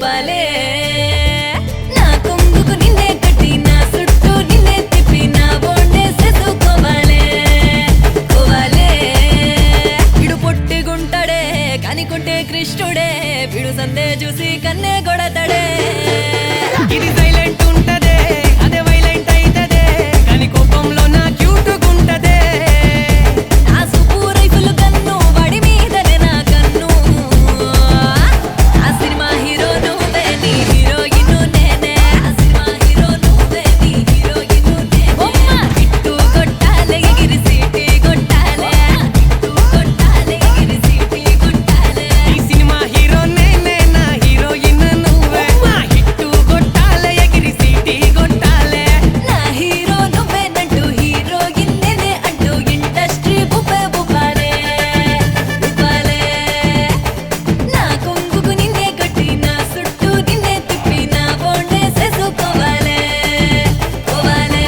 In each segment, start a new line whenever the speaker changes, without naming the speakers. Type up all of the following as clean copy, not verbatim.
భూపాలే నా కొంగుకు నిన్నే కట్టి నా చుట్టూ నిన్నే తిప్పి నా బోండే చేసుకోవాలే కోవాలే ఇడు పొట్టిగుంటాడే కనికుంటే కృష్ణుడే విడు సందే చూసి కన్నే కొడతాడే
ఇది సైలెంట్ ఉంటదే అదే వైలెంట్ అయితదే కానీ కోపంలో నా క్యూట్ గుంటదే
నా సూపు రైఫుల్ కన్ను వాడి మీదనే నా కన్ను ఆ సినిమా హీరో నువ్వే నీ హీరోయిన్ నేనే ఆ సినిమా హీరో నువ్వే నీ హీరోయిన్ నేనే బొమ్మ ఇట్టు కొట్టాలే ఎగిరి సీటీ కొట్టాలే ఇట్టు కొట్టాలే ఎగిరి సీటీ కొట్టాలే
ఈ సినిమా హీరో నేనే నా హీరోయిన్ నువ్వే మా హిట్టు కొట్టాలే ఎగిరి సీటీ కొట్టాలే
నా హీరో నువ్వేనంటూ హీరోయిన్ నేనే అంటూ ఇండస్ట్రీ బుబ్బే బుబ్బాలే బుబ్బాలే నా కొంగుకు నిన్నే కట్టి నా చుట్టూ నిన్నే తిప్పి నా బోండే చేసుకోవాలే కోవాలే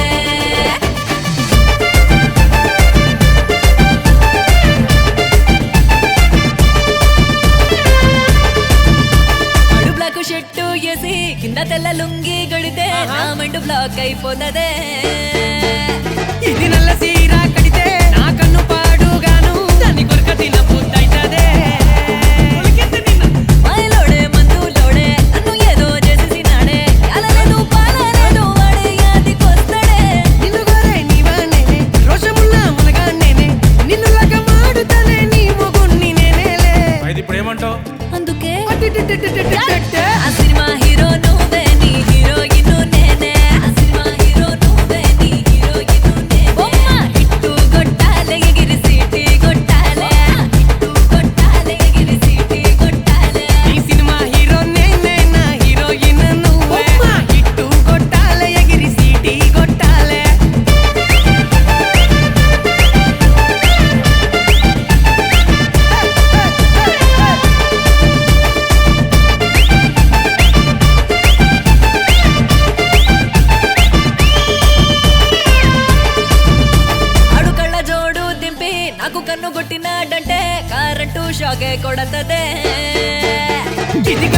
బ్లాక్ షర్టు వేసి కింద తెల్ల లుంగి గడితే నా మైండ్ బ్లాక్ అయిపోతదే
ఇది నల్ల సీర కడితే నా కన్ను పాడుగాను దాని కొరక తిన బుద్ధైతదే
మాయలోడే మందులోడే నన్ను ఏదో చేసేసినాడే ఎలలేదు పాలలేదు వాడే యాదికొస్తాడే
నిన్ను గోరే నీవానేనే రోషమున్న మునగా నేనే నిన్ను లగ మాడుతనే నీ మొగుణ్ణి నేనేలే
అయితే ఇప్పుడు ఏమంటావు?
అందుకే
అట్టిటిటిటిటిటిటి.
ఆ సినిమా హీరో నువ్వే నీ హీరోయిన్ నేనే ఆ సినిమా హీరో నువ్వే నీ హీరోయిన్ నేనే బొమ్మ ఇట్టు కొట్టాలే ఎగిరి సీటీ కొట్టాలే ఇట్టు కొట్టాలే ఎగిరి సీటీ కొట్టాలే
ఈ సినిమా హీరో నేనే నా హీరోయిన్ నువ్వే మా హిట్టు కొట్టాలే ఎగిరి సీటీ కొట్టాలే
ఆడు కళ్ళ జోడు దింపి నాకు కన్ను కొట్టినాడంటే కరెంటు షాకే కొడతదే
ఇది